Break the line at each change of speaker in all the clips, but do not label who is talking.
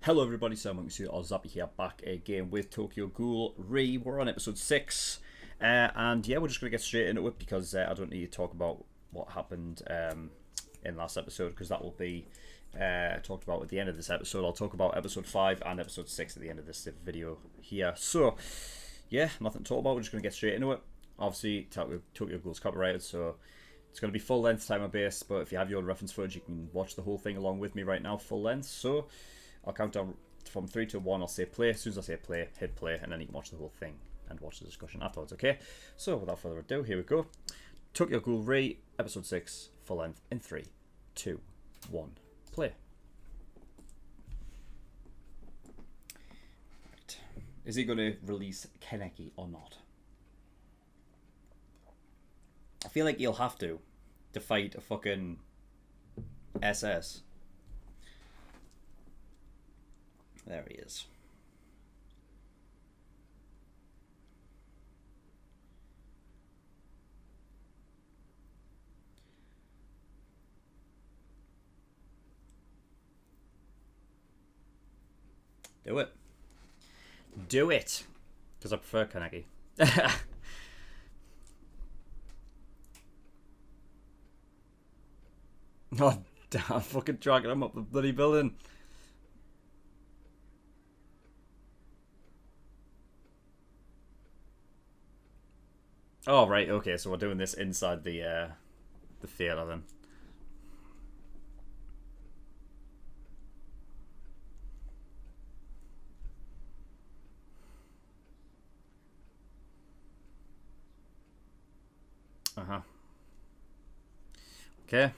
Hello everybody, SirMonkeySuit or Zappy here, back again with Tokyo Ghoul Re. We're on episode 6, and yeah, we're just going to get straight into it because I don't need to talk about what happened in last episode, because that will be talked about at the end of this episode. I'll talk about episode 5 and episode 6 at the end of this video here. So, yeah, nothing to talk about, we're just going to get straight into it. Obviously, Tokyo Ghoul's copyrighted, so it's going to be full length timer based, but if you have your reference footage, you can watch the whole thing along with me right now, full length. So I'll count down from 3 to 1, I'll say play. As soon as I say play, hit play, and then you can watch the whole thing and watch the discussion afterwards, okay? So without further ado, here we go. Tokyo Ghoul Re, episode 6, full length, in 3, 2, 1, play. Right. Is he going to release Kaneki or not? I feel like he'll have to fight a fucking SS. There he is. Do it. Do it! Because I prefer Kaneki. Oh, damn, I'm fucking dragging him up the bloody building. Oh, right, okay, so we're doing this inside the theatre then. Uh-huh. Okay.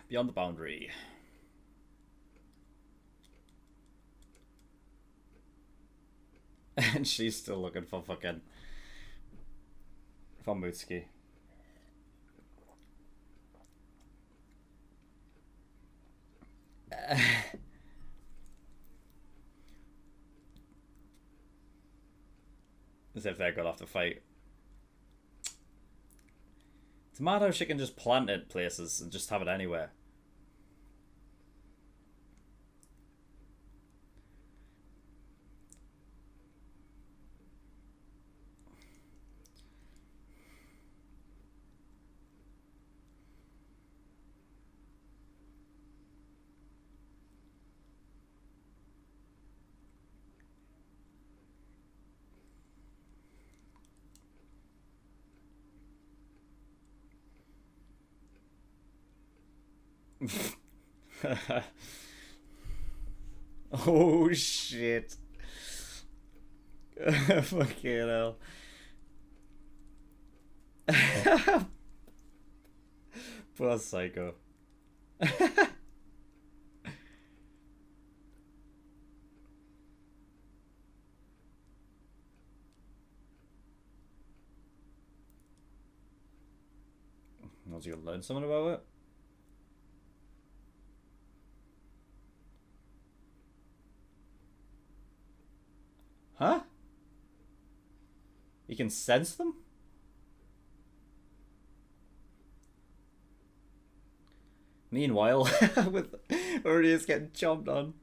Beyond the boundary. And she's still looking for fucking... for Mutsuki. As if they're good off the fight. It's mad how she can just plant it places and just have it anywhere. Oh shit. Fucking hell. Poor psycho. Was he gonna learn something about it? You can sense them? Meanwhile, with Urias getting chomped on.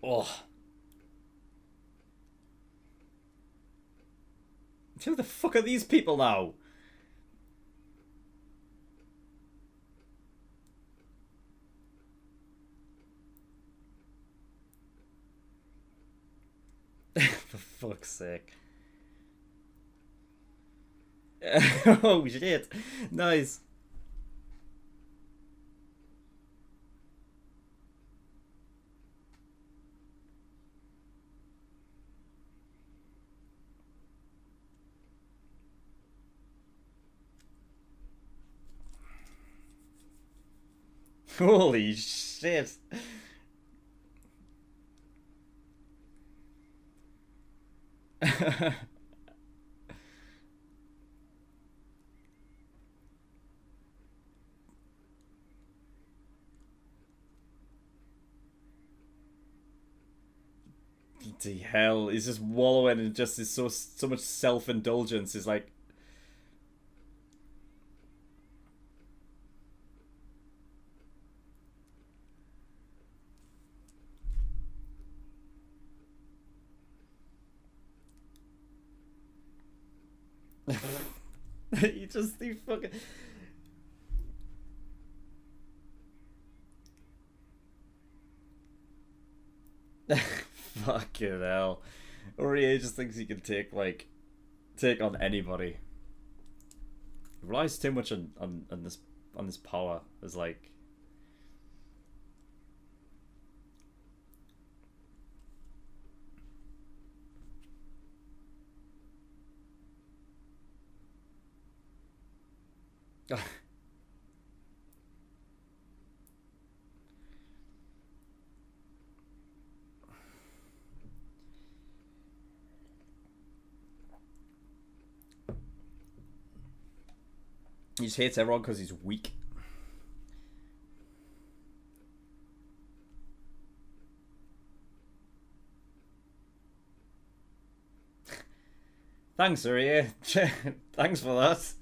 Oh. Who the fuck are these people now? For fuck's sake. Oh shit. Nice. Holy shit. Bloody hell, he's just wallowing in just this so much self-indulgence. He's like he fucking fucking hell. Aurier just thinks he can take on anybody. He relies too much on this power as like he just hates everyone because he's weak. Thanks, Aurier. Thanks for that. It's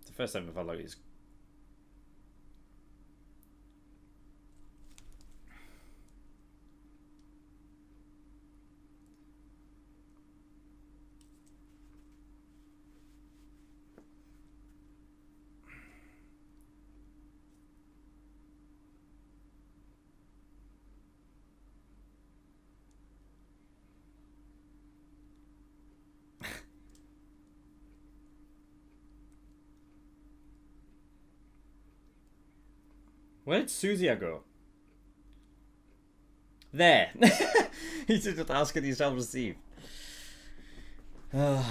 the first time I felt like he's Where did Suzia go? There. He's just asking you shall receive. I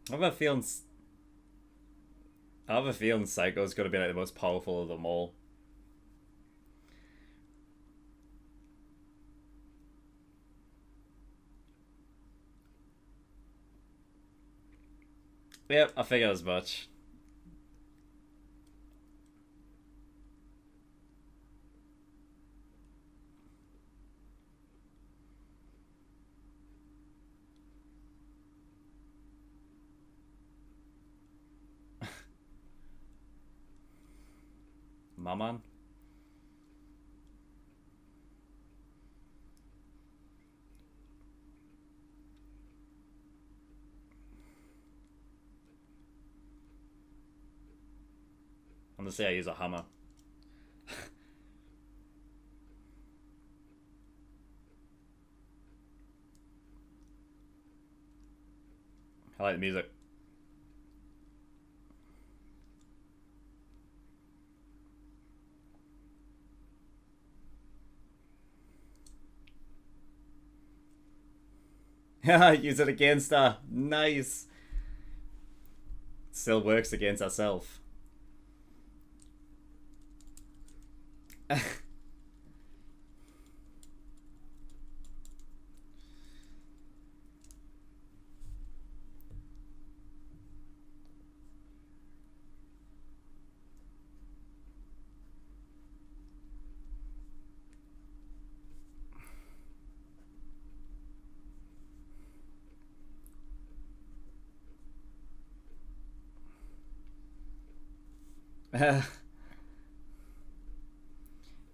have a feeling Psycho's gonna be like the most powerful of them all. Yep, I figured as much. My man. I'm gonna say I use a hammer. I like the music. Use it against her. Nice. Still works against herself.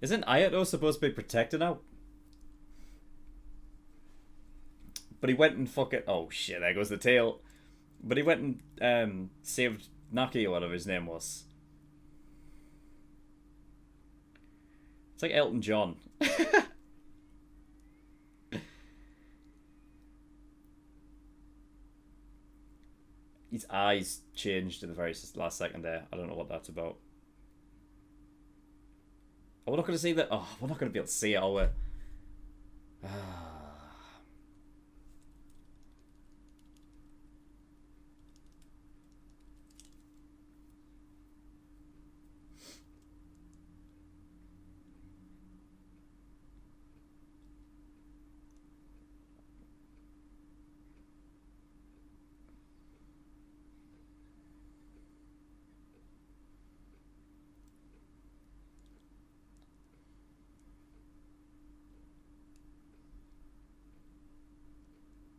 Isn't Ayato supposed to be protector now? But he went and fucking... Oh shit, there goes the tail. But he went and saved Naki or whatever his name was. It's like Elton John. His eyes changed in the very last second there. I don't know what that's about. Oh, we're not going to see that. Oh, we're not going to be able to see it, are we?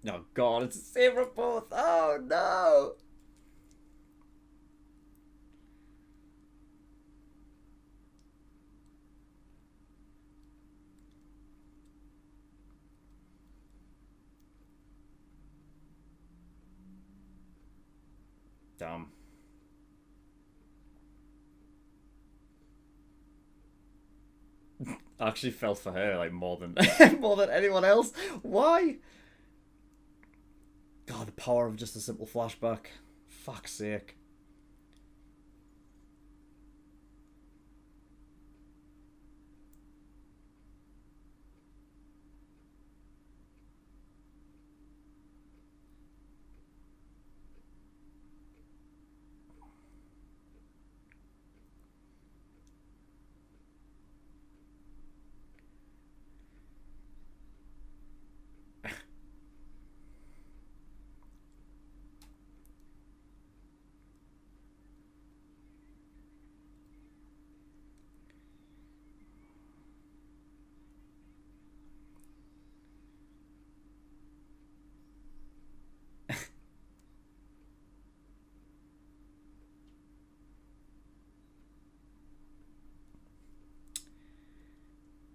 Oh god, it's the same for both. Oh no! Damn. I actually felt for her like more than more than anyone else. Why? God, the power of just a simple flashback. Fuck's sake.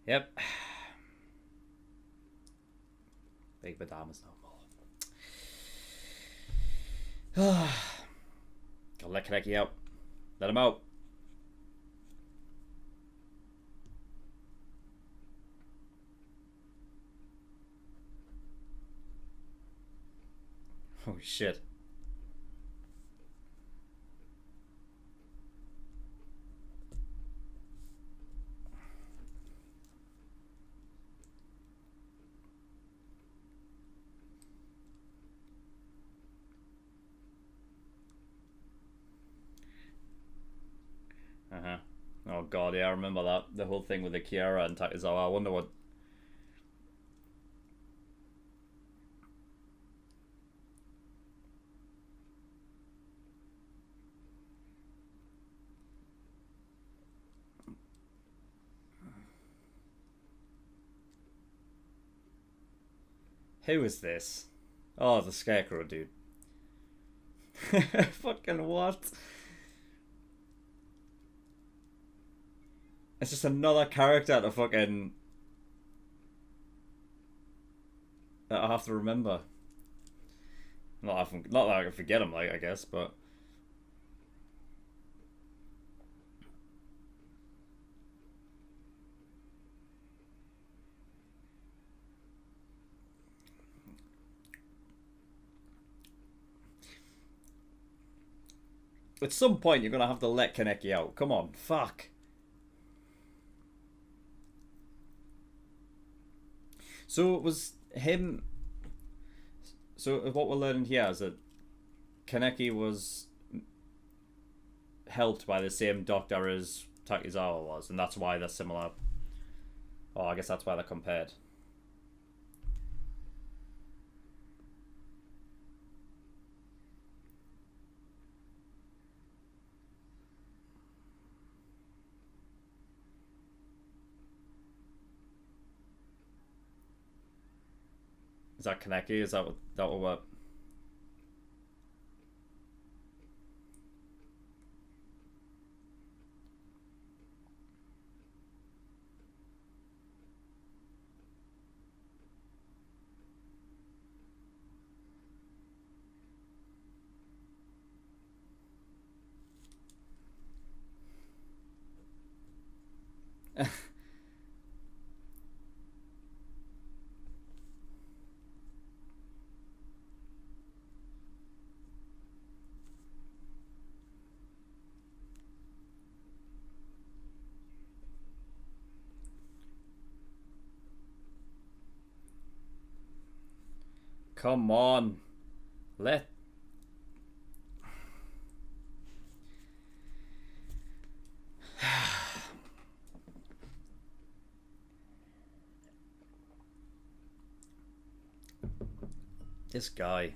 Yep. Big Madama's no more. Gotta let Kaneki out. Let him out. Oh shit. Oh god, yeah, I remember that. The whole thing with the Kiara and Takizawa. I wonder what... Who is this? Oh, the Scarecrow dude. Fucking what? It's just another character to fucking... that I have to remember. Not that I can forget him, like, I guess, but... At some point, you're gonna have to let Kaneki out. Come on, fuck. So it was him... So what we're learning here is that Kaneki was helped by the same doctor as Takizawa was, and that's why they're similar. Oh, I guess that's why they're compared. Is that Kaneki? Is that what? Come on, let. This guy.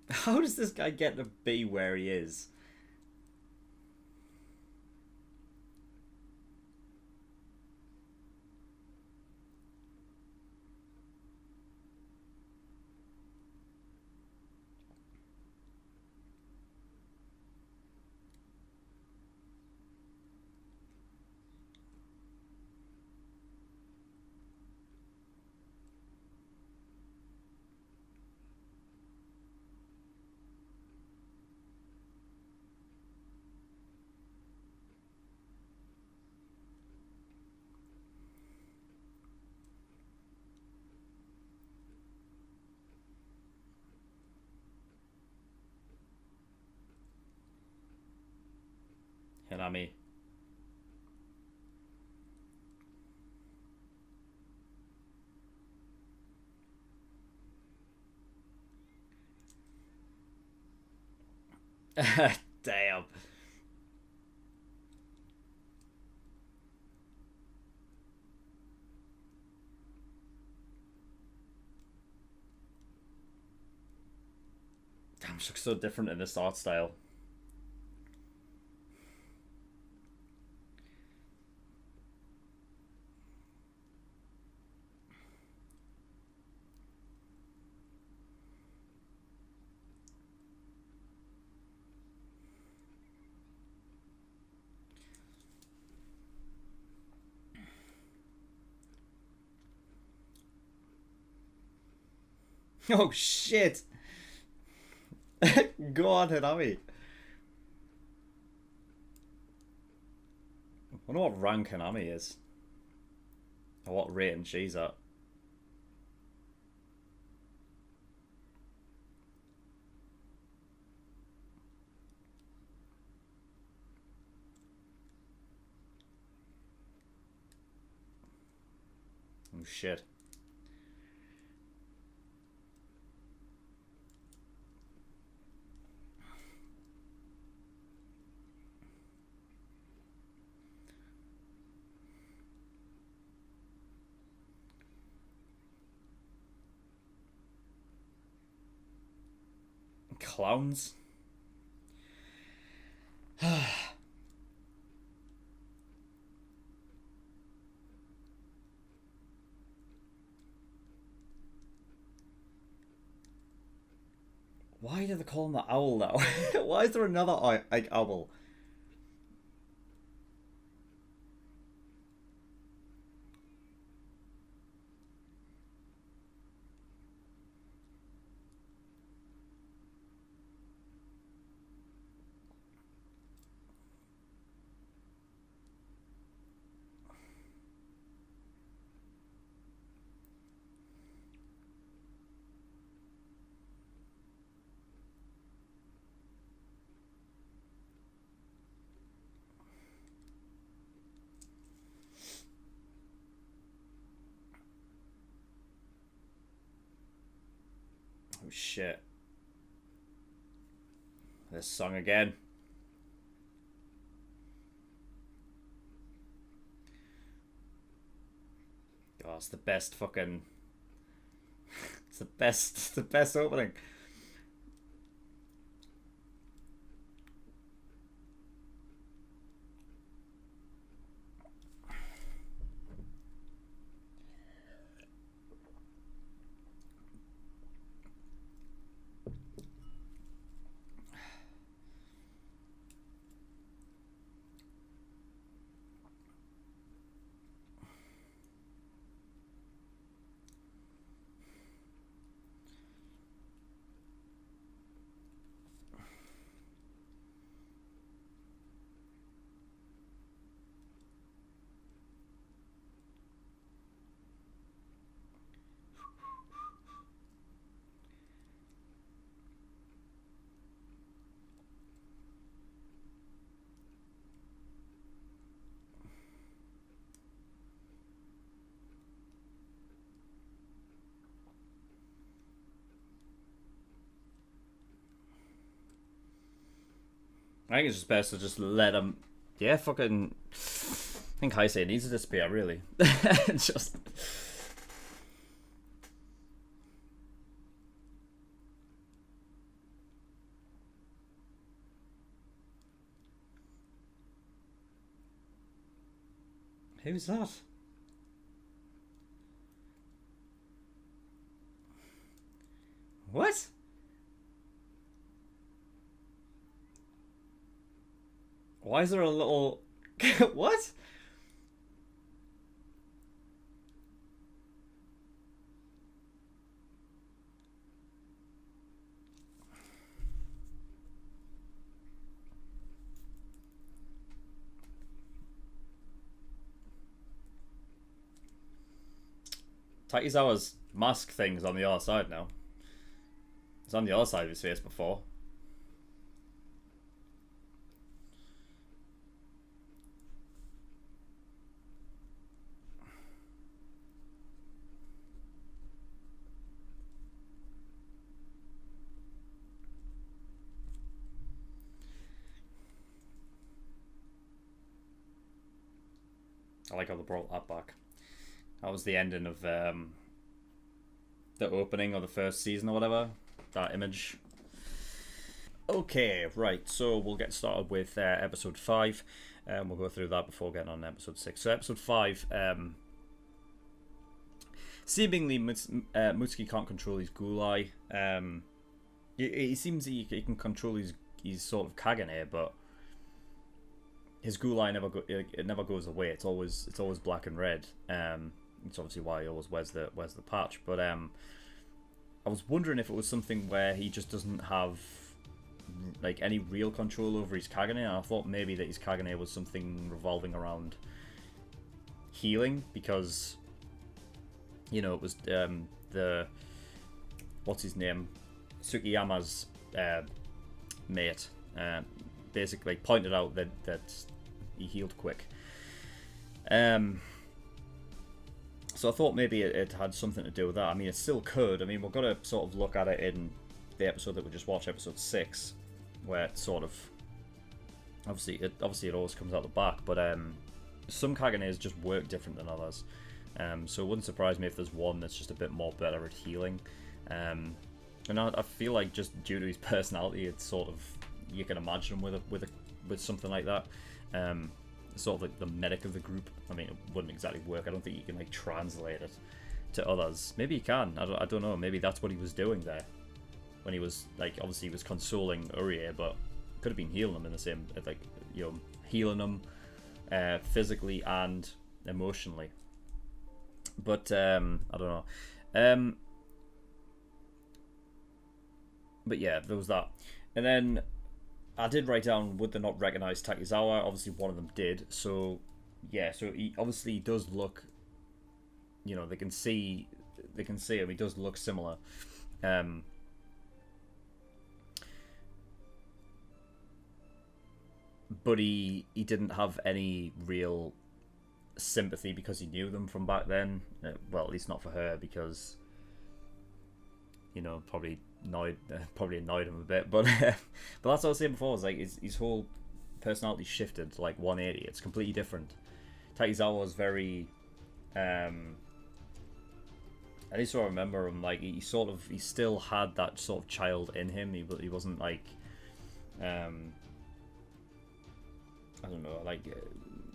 How does this guy get to be where he is? Hinami. Damn. Damn, she looks so different in this art style. Oh shit! Go on, Hinami. I wonder what rank Hinami is. Or what rating she's at. Oh shit. Clowns? Why do they call him the owl now? Why is there another like owl? Oh shit. This song again. Oh, it's the best fucking... it's the best opening. I think it's just best to just let him... Yeah, fucking... I think Heisei needs to disappear, really. Just... Who's that? What? Why is there a little... What? Takizawa's mask thing's on the other side now. It's on the other side of his face before. I like how they brought that back. That was the ending of the opening of the first season or whatever. That image. Okay, right. So we'll get started with episode 5. We'll go through that before getting on episode 6. So episode 5. Seemingly, Mutsuki can't control his Ghoul Eye. He seems he can control his sort of Kagane, but his Ghoul Eye never goes away. It's always black and red. It's obviously why he always wears the patch. But I was wondering if it was something where he just doesn't have like any real control over his Kagane. And I thought maybe that his Kagane was something revolving around healing, because you know it was the what's his name, Tsukiyama's mate, basically pointed out that he healed quick. So I thought maybe it had something to do with that. I mean, it still could. I mean, we're going to sort of look at it in the episode that we just watched, episode 6, where it sort of... Obviously it always comes out the back, but some Kaganes just work different than others. So it wouldn't surprise me if there's one that's just a bit more better at healing. And I feel like just due to his personality, it's sort of... You can imagine him with something like that. Sort of like the medic of the group. I mean, it wouldn't exactly work. I don't think you can like translate it to others. Maybe you can. I don't know. Maybe that's what he was doing there when he was like, obviously he was consoling Urie, but could have been healing him in the same, like, you know, healing him physically and emotionally. But I don't know. But yeah, there was that, and then I did write down, would they not recognise Takizawa? Obviously one of them did. So yeah, so he obviously does look, you know, they can see him, he does look similar. But he didn't have any real sympathy because he knew them from back then. Well, at least not for her, because, you know, probably probably annoyed him a bit, but but that's what I was saying before. Is like his whole personality shifted to like 180. It's completely different. Takizawa was very, at least I remember him, like he still had that sort of child in him. He wasn't like, I don't know, like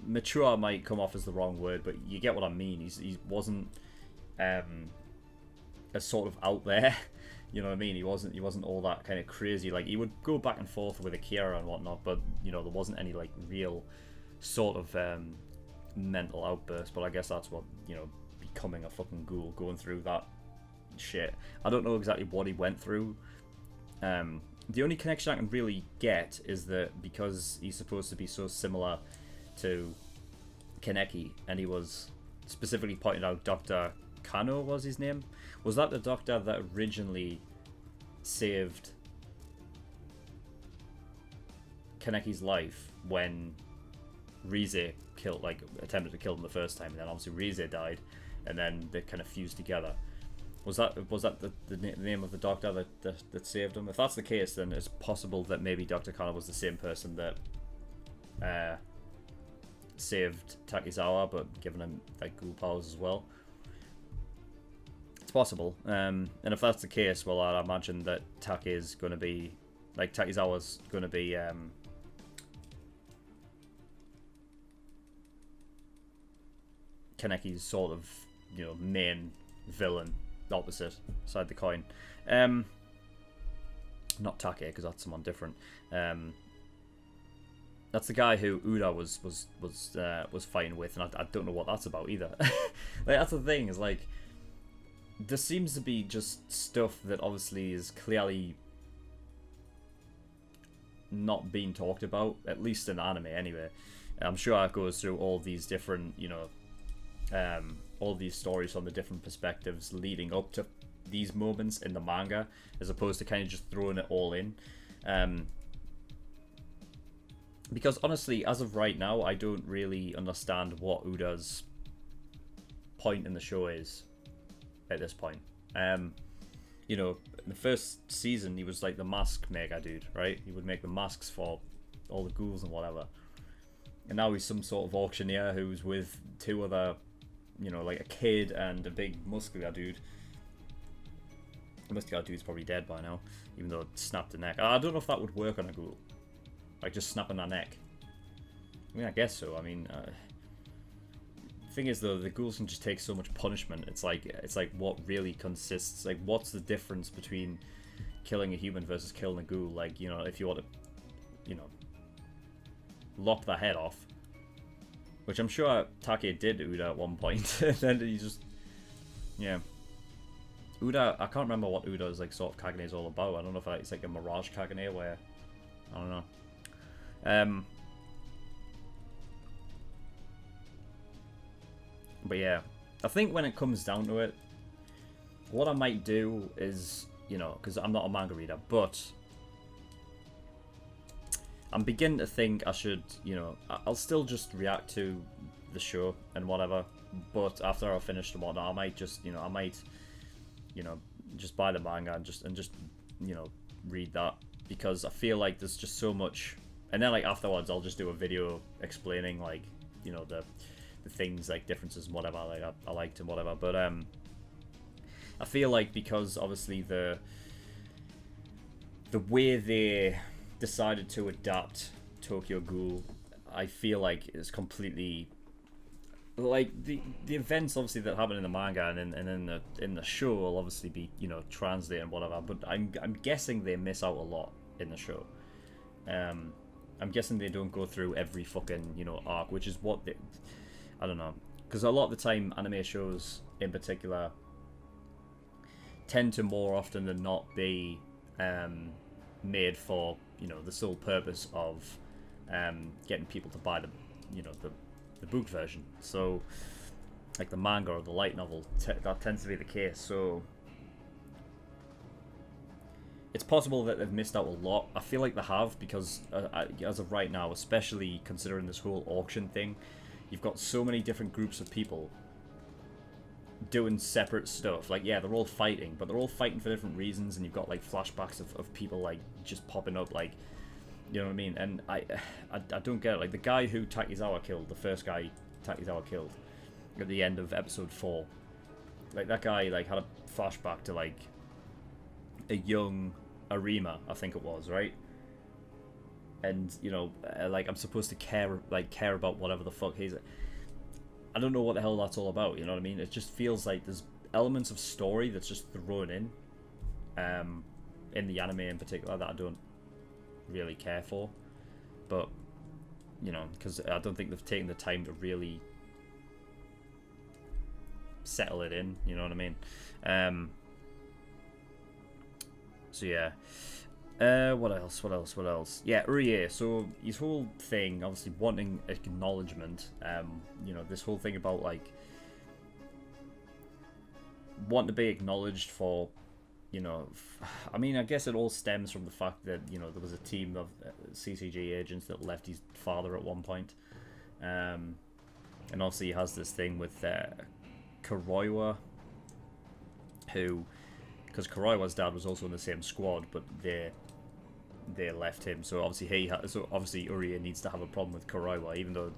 mature might come off as the wrong word, but you get what I mean. He wasn't as sort of out there. You know what I mean? He wasn't all that kind of crazy. Like he would go back and forth with Akira and whatnot, but you know there wasn't any like real sort of mental outburst. But I guess that's what, you know, becoming a fucking ghoul, going through that shit. I don't know exactly what he went through. The only connection I can really get is that because he's supposed to be so similar to Kaneki, and he was specifically pointed out Dr. Kano was his name. Was that the doctor that originally saved Kaneki's life when Rize attempted to kill him the first time, and then obviously Rize died, and then they kind of fused together? Was that the name of the doctor that saved him? If that's the case, then it's possible that maybe Dr. Kano was the same person that saved Takizawa, but given him like ghoul powers as well. It's possible. And if that's the case, well, I'd imagine that Takizawa's going to be Kaneki's sort of, you know, main villain, opposite side of the coin. Not Take, because that's someone different. That's the guy who Uda was fighting with, and I don't know what that's about either. Like, that's the thing, is like there seems to be just stuff that obviously is clearly not being talked about, at least in anime anyway. I'm sure it goes through all these different, you know, all these stories from the different perspectives leading up to these moments in the manga, as opposed to kind of just throwing it all in. Because honestly, as of right now, I don't really understand what Uda's point in the show is at this point. You know, in the first season, he was like the mask maker dude, right? He would make the masks for all the ghouls and whatever. And now he's some sort of auctioneer who's with two other, you know, like a kid and a big muscular dude. The muscular dude's probably dead by now, even though it snapped the neck. I don't know if that would work on a ghoul. Like just snapping their neck. I mean, I guess so. I mean, the thing is though, the ghouls can just take so much punishment. It's like what really consists. Like, what's the difference between killing a human versus killing a ghoul? Like, you know, if you want to, you know, lop their head off, which I'm sure Take did to Uda at one point. And then he just, yeah. Uda, I can't remember what Uda's like sort of Kagane is all about. I don't know if it's like a Mirage Kagane where, I don't know. But yeah, I think when it comes down to it, what I might do is, you know, because I'm not a manga reader, but I'm beginning to think I should, you know, I'll still just react to the show and whatever, but after I've finished and whatnot, I might just, you know, just buy the manga and just, you know, read that, because I feel like there's just so much. And then like afterwards, I'll just do a video explaining like, you know, the things, like differences and whatever, like I liked and whatever. But I feel like because obviously the way they decided to adapt Tokyo Ghoul, I feel like it's completely like the events obviously that happen in the manga and in the show will obviously be, you know, translated and whatever. But I'm guessing they miss out a lot in the show. I'm guessing they don't go through every fucking, you know, arc, which is what they, I don't know, because a lot of the time anime shows in particular tend to more often than not be made for, you know, the sole purpose of getting people to buy the, you know, the book version. So like the manga or the light novel, that tends to be the case. So it's possible that they've missed out a lot. I feel like they have, because as of right now, especially considering this whole auction thing, you've got so many different groups of people doing separate stuff. Like, yeah, they're all fighting, but they're all fighting for different reasons, and you've got like flashbacks of people like just popping up, like, you know what I mean? And I don't get it. Like, the guy who Takizawa killed, the first guy Takizawa killed at the end of episode 4, like, that guy like had a flashback to like a young Arima, I think it was, right? And, you know, like, I'm supposed to care about whatever the fuck he's. I don't know what the hell that's all about, you know what I mean? It just feels like there's elements of story that's just thrown in the anime in particular, that I don't really care for. But, you know, because I don't think they've taken the time to really settle it in, you know what I mean? So yeah. What else? Yeah, Urie. So his whole thing, obviously wanting acknowledgement. You know, this whole thing about like wanting to be acknowledged for, you know, I mean, I guess it all stems from the fact that, you know, there was a team of CCG agents that left his father at one point, and obviously he has this thing with Kuroiwa, who, because Kuroiwa's dad was also in the same squad, but they left him, so obviously Urie needs to have a problem with Kuroiwa, even though,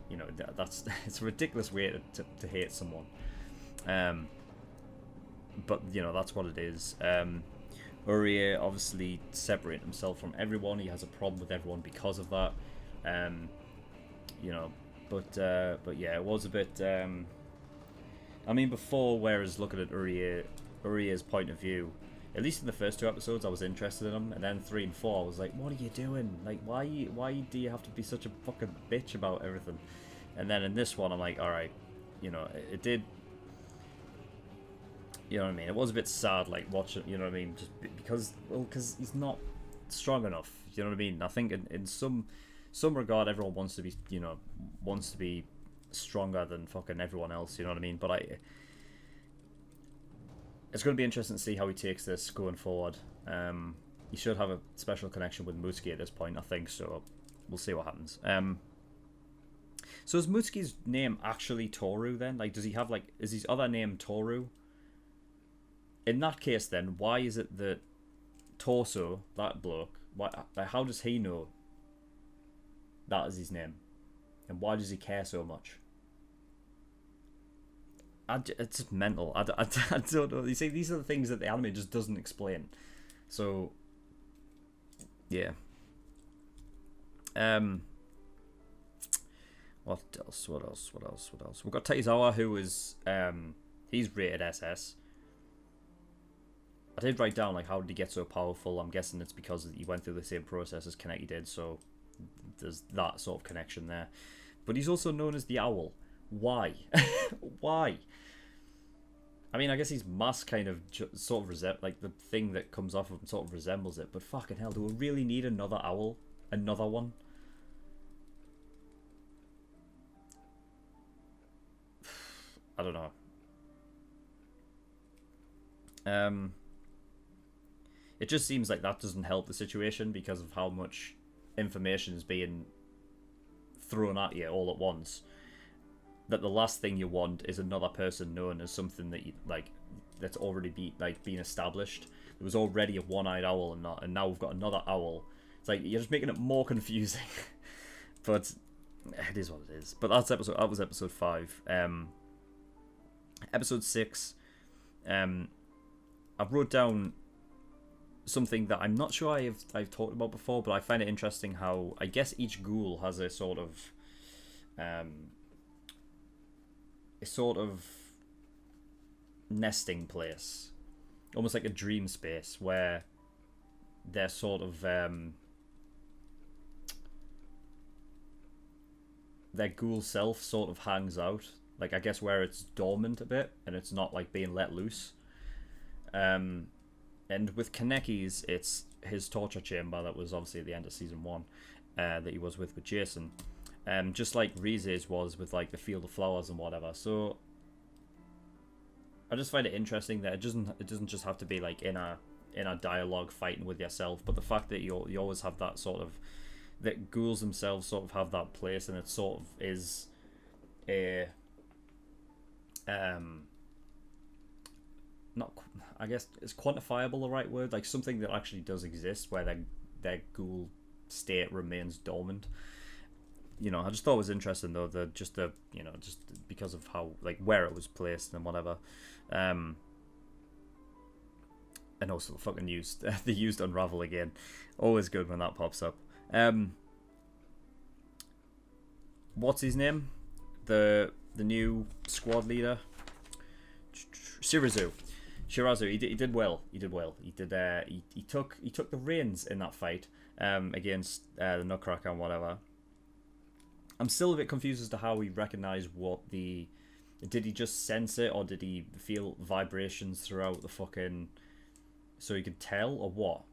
you know, that's it's a ridiculous way to hate someone, but, you know, that's what it is. Urie obviously separating himself from everyone. He has a problem with everyone because of that, you know, but yeah, it was a bit I mean, before, whereas looking at Urie's point of view, at least in the first 2 episodes, I was interested in him, and then 3 and 4, I was like, what are you doing? Like, why do you have to be such a fucking bitch about everything? And then in this one, I'm like, alright, you know, it did, you know what I mean? It was a bit sad, like, watching, you know what I mean? Just because he's not strong enough, you know what I mean? I think in some regard, everyone wants to be, you know, stronger than fucking everyone else, you know what I mean? But it's going to be interesting to see how he takes this going forward. He should have a special connection with Mutsuki at this point, I think, so we'll see what happens. So is Mutsuki's name actually Toru then? Like, does he have, like, is his other name Toru? In that case then, why is it that Torso, that bloke, how does he know that is his name? And why does he care so much? It's just mental. I don't know. You see, these are the things that the anime just doesn't explain. So, yeah. What else? We've got Takizawa, who is he's rated SS. I did write down, like, how did he get so powerful? I'm guessing it's because he went through the same process as Kaneki did, so there's that sort of connection there. But he's also known as the Owl. Why? Why? I mean, I guess his mask kind of sort of like, the thing that comes off of him sort of resembles it, but fucking hell, do we really need another owl? Another one? I don't know. It just seems like that doesn't help the situation because of how much information is being thrown at you all at once, that the last thing you want is another person known as something that you, like, that's already been established. There was already a one-eyed owl, and now we've got another owl. It's like, you're just making it more confusing. But it is what it is. But that was episode 5. Episode 6, I wrote down something that I'm not sure I've talked about before, but I find it interesting how, I guess, each ghoul has a sort of nesting place, almost like a dream space, where their sort of their ghoul self sort of hangs out, like, I guess, where it's dormant a bit and it's not, like, being let loose. And with Kaneki's, it's his torture chamber that was obviously at the end of season 1, that he was with Jason, just like Rize's was with, like, the Field of Flowers and whatever. So I just find it interesting that it doesn't just have to be, like, in a dialogue fighting with yourself, but the fact that you always have that sort of, that ghouls themselves sort of have that place, and it sort of is a not, I guess, is quantifiable the right word? Like something that actually does exist where their ghoul state remains dormant. I just thought it was interesting though, just because of how, like, where it was placed and whatever. And also the fucking they used Unravel again. Always good when that pops up. What's his name? The new squad leader, Shirazu. He did well. He took the reins in that fight against the Nutcracker and whatever. I'm still a bit confused as to how he recognized did he just sense it, or did he feel vibrations throughout the fucking, so he could tell, or what?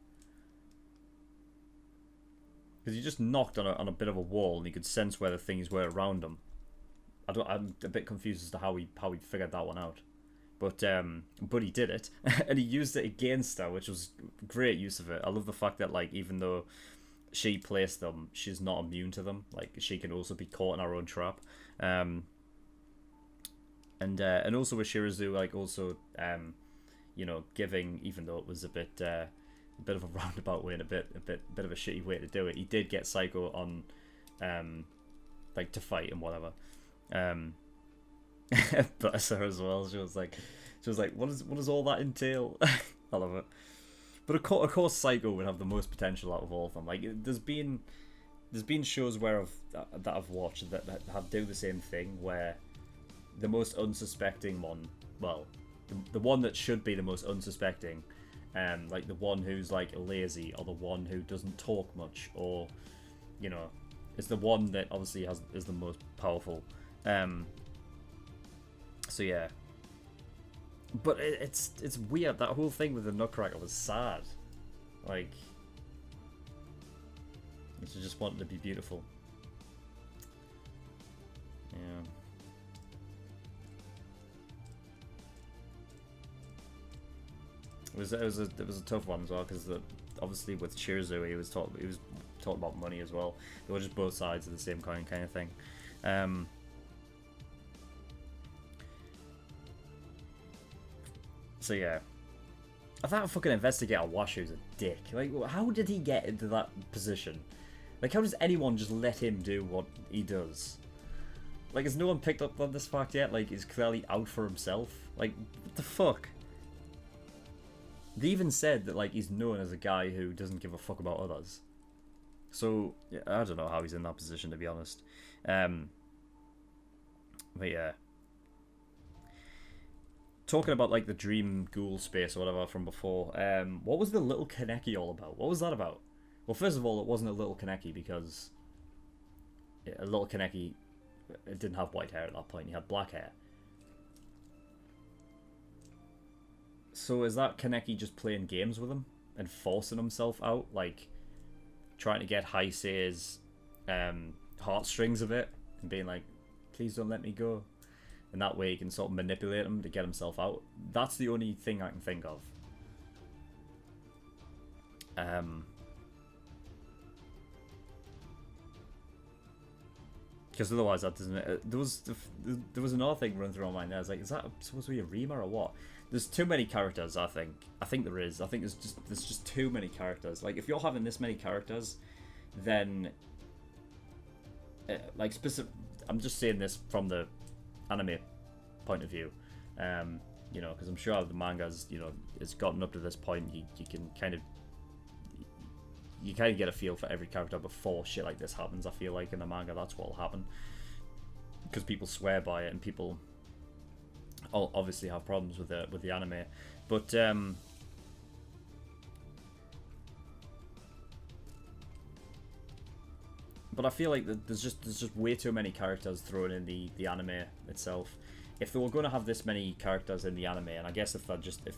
Because he just knocked on a bit of a wall and he could sense where the things were around him. I'm a bit confused as to how he figured that one out. But he did it, and he used it against her, which was great use of it. I love the fact that, like, even though she placed them, she's not immune to them. Like, she can also be caught in her own trap. And also with Shirazu, like, also giving, even though it was a bit of a roundabout way and a bit of a shitty way to do it, he did get Psycho on, like, to fight and whatever. Bless her as well. She was like, what does all that entail? I love it. But of course, Psycho would have the most potential out of all of them. Like, there's been shows that I've watched that have do the same thing, where the most unsuspecting one, well, the one that should be the most unsuspecting, like the one who's like lazy, or the one who doesn't talk much, or is the one that obviously is the most powerful. So yeah, but it's weird. That whole thing with the Nutcracker was sad. Like, she just wanted to be beautiful. Yeah. It was a tough one as well, because obviously with Shirazu he was talking about money as well. They were just both sides of the same coin kind of thing. So yeah, I thought fucking Investigator Washu was a dick. Like, how did he get into that position? Like, how does anyone just let him do what he does? Like, has no one picked up on this fact yet? Like, he's clearly out for himself. Like, what the fuck? They even said that, like, he's known as a guy who doesn't give a fuck about others. So, yeah, I don't know how he's in that position, to be honest. But yeah. Talking about, like, the dream ghoul space or whatever from before, what was the little Kaneki all about? What was that about? Well, first of all, it wasn't a little Kaneki, because a little Kaneki didn't have white hair at that point. He had black hair. So is that Kaneki just playing games with him and forcing himself out, like trying to get Heisei's heartstrings of it and being like, please don't let me go? And that way he can sort of manipulate him to get himself out. That's the only thing I can think of. Because otherwise that doesn't... There was another thing running through my mind there. I was like, is that supposed to be a Rima or what? There's too many characters, I think. I think there is. I think there's just too many characters. Like, if you're having this many characters, then... like, I'm just saying this from the anime point of view. Because I'm sure the manga's, it's gotten up to this point. You can kind of... You kind of get a feel for every character before shit like this happens. I feel like in the manga that's what'll happen, because people swear by it and people obviously have problems with the anime. But I feel like there's just way too many characters thrown in the anime itself. If they were going to have this many characters in the anime, and I guess if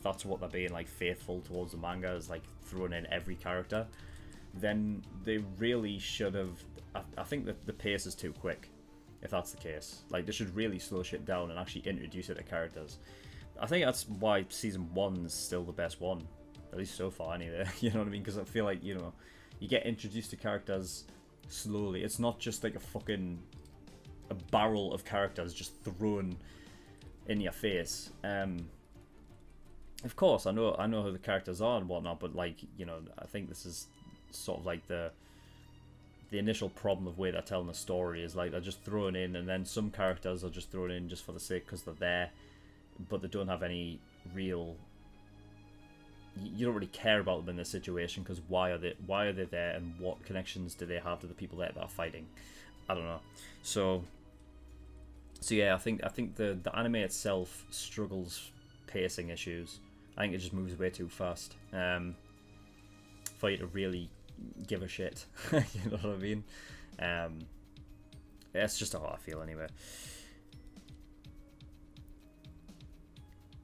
that's what they're being like faithful towards the manga, is like throwing in every character, then they really should have... I think that the pace is too quick, if that's the case. Like, they should really slow shit down and actually introduce it to characters. I think that's why Season 1's still the best one. At least so far, anyway. You know what I mean? Because I feel like, you get introduced to characters slowly. It's not just like a barrel of characters just thrown in your face. of course, I know who the characters are and whatnot, but like, you know, I think this is sort of like the initial problem of where they're telling the story is like they're just thrown in, and then some characters are just thrown in just for the sake because they're there, but they don't have any real. You don't really care about them in this situation because why are they there, and what connections do they have to the people that are fighting? I don't know. So yeah, I think the anime itself struggles pacing issues. I think it just moves way too fast for you to really give a shit. You know what I mean? That's just how I feel anyway.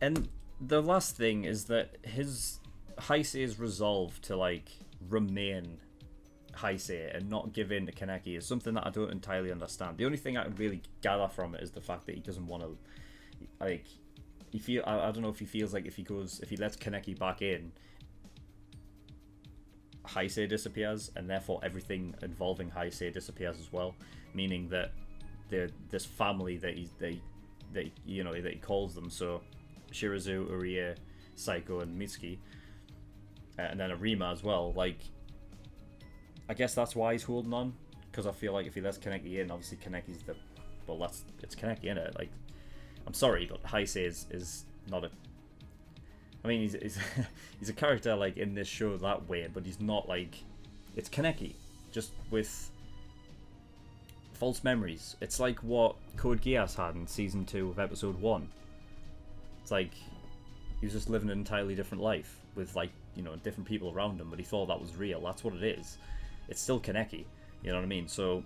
And the last thing is that his Heisei's resolve to like remain Heisei and not give in to Kaneki is something that I don't entirely understand. The only thing I can really gather from it is the fact that he doesn't want to, like, I don't know if he feels like if he lets Kaneki back in, Heisei disappears, and therefore everything involving Heisei disappears as well. Meaning that this family that he calls them, so Shirazu, Urie, Saiko, and Mitsuki, and then Arima as well. Like, I guess that's why he's holding on, because I feel like if he lets Kaneki in, obviously Kaneki's it's Kaneki, innit? Like, I'm sorry, but Heisei is not a. I mean, he's a character like in this show that way, but he's not like. It's Kaneki, just with false memories. It's like what Code Geass had in season 2 of episode 1. It's like he was just living an entirely different life with, like, you know, different people around him, but he thought that was real. That's what it is. It's still Kaneki. You know what I mean? So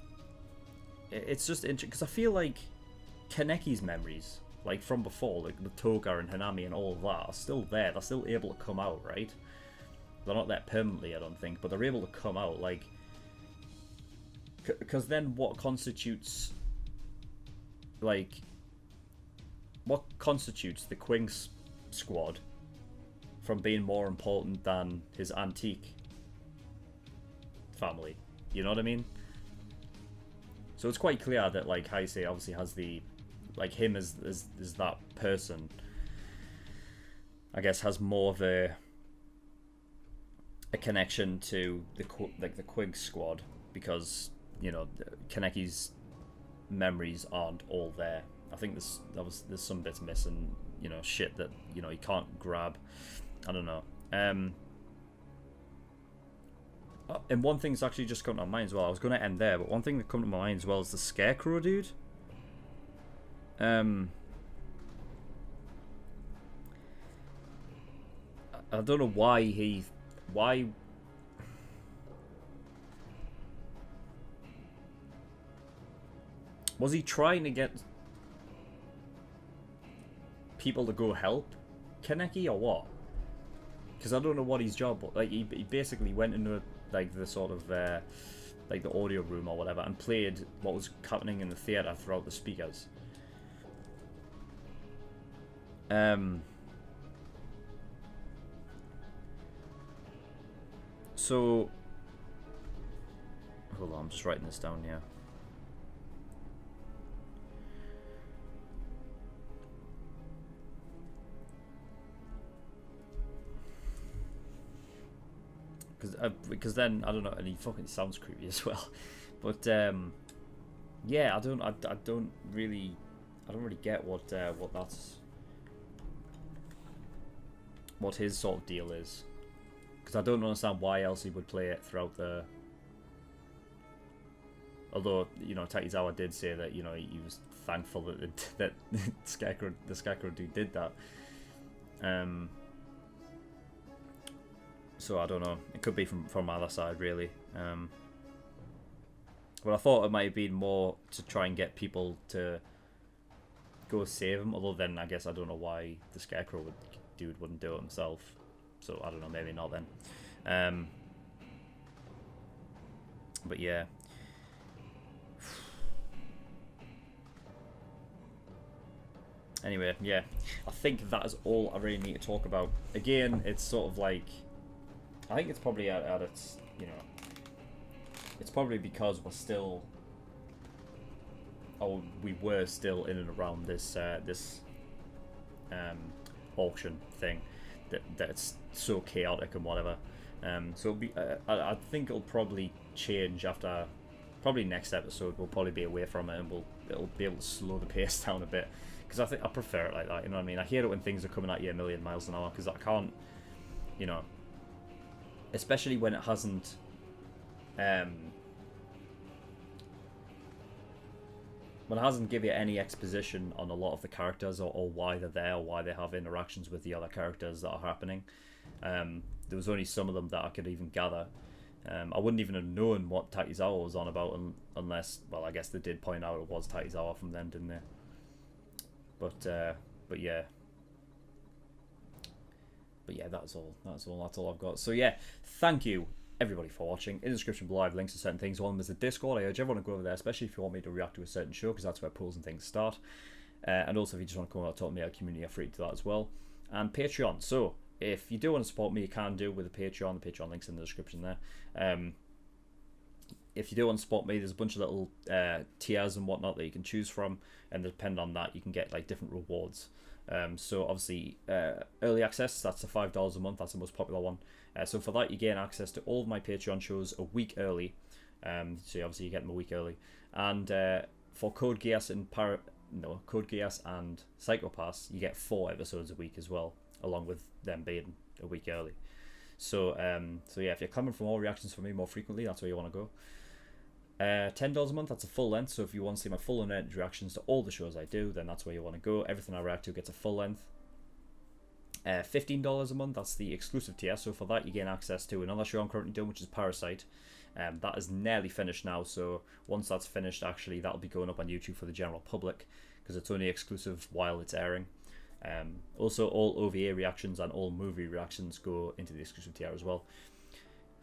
it's just interesting because I feel like Kaneki's memories, like from before, like with Toga and Hanami and all of that, are still there. They're still able to come out, right? They're not there permanently, I don't think, but they're able to come out. Like, because then what constitutes, like, what constitutes the Quinks squad from being more important than his antique family? You know what I mean? So it's quite clear that, like, Heisei obviously has the, like, him as that person, I guess, has more of a connection to the Quig squad, because, you know, Kaneki's memories aren't all there. I think there's some bits missing, you know, shit that, you know, he can't grab. I don't know. And one thing's actually just come to my mind as well. I was going to end there, but one thing that come to my mind as well is the Scarecrow dude. I don't know why was he trying to get people to go help Kaneki or what? Because I don't know what his job was. Like, he basically went into like the sort of like the audio room or whatever and played what was happening in the theater throughout the speakers. So hold on, I'm just writing this down here. Because then I don't know, and he fucking sounds creepy as well. But yeah, I don't really get what his sort of deal is, because I don't understand why else he would play it throughout the. Although, you know, Takizawa did say that, you know, he was thankful that the Scarecrow dude did that. So I don't know. It could be from either side, really. But I thought it might have been more to try and get people to go save him. Although then I guess I don't know why the Scarecrow dude wouldn't do it himself. So I don't know. Maybe not then. But yeah. Anyway, yeah. I think that is all I really need to talk about. Again, it's sort of like, I think it's probably at its, you know, it's probably because we're still, or we were still in and around this auction thing, that it's so chaotic and whatever. So it'll be, I think it'll probably change after, probably next episode. We'll probably be away from it, and it'll be able to slow the pace down a bit, because I think I prefer it like that. You know what I mean? I hate it when things are coming at you a million miles an hour, because I can't, you know, especially when it hasn't. When it hasn't given you any exposition on a lot of the characters, or why they're there, or why they have interactions with the other characters that are happening. There was only some of them that I could even gather. I wouldn't even have known what Takizawa was on about unless, well, I guess they did point out it was Takizawa from then, didn't they? But yeah. But yeah, that's all I've got. So yeah, thank you everybody for watching. In the description below I have links to certain things. One of them is the Discord. I urge everyone to go over there, especially if you want me to react to a certain show, because that's where polls and things start. And also if you just want to come out and talk to me, our community are free to do that as well. And Patreon. So if you do want to support me, you can do with the Patreon. The Patreon link's in the description there. If you do want to support me, there's a bunch of little tiers and whatnot that you can choose from, and depending on that, you can get like different rewards. So obviously, early access, that's the $5 a month. That's the most popular one. So for that, you gain access to all of my Patreon shows a week early. So obviously, you get them a week early. And for Code Geass and Psychopass, you get 4 episodes a week as well, along with them being a week early. So yeah, if you're coming for more reactions from me more frequently, that's where you want to go. $10 a month, that's a full length. So if you want to see my full length reactions to all the shows I do, then that's where you want to go. Everything I react to gets a full length. $15 a month, that's the exclusive tier. So for that, you gain access to another show I'm currently doing, which is Parasite. That is nearly finished now. So once that's finished, actually, that'll be going up on YouTube for the general public, because it's only exclusive while it's airing. Also, all OVA reactions and all movie reactions go into the exclusive tier as well.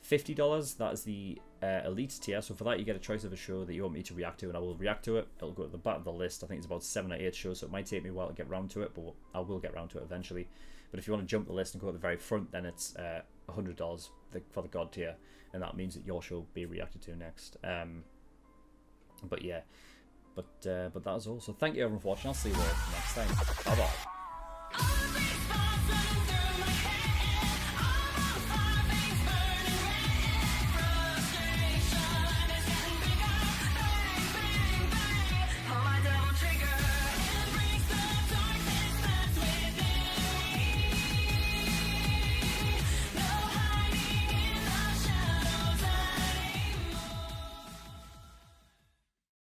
$50, that is the elite tier. So for that, you get a choice of a show that you want me to react to, and I will react to it. It'll go at the back of the list. I think it's about 7 or 8 shows, so it might take me a while to get round to it, but I will get round to it eventually. But if you want to jump the list and go at the very front, then it's $100 for the God tier, and that means that your show will be reacted to next. But yeah, but that is all. So thank you everyone for watching. I'll see you all next time. Bye bye.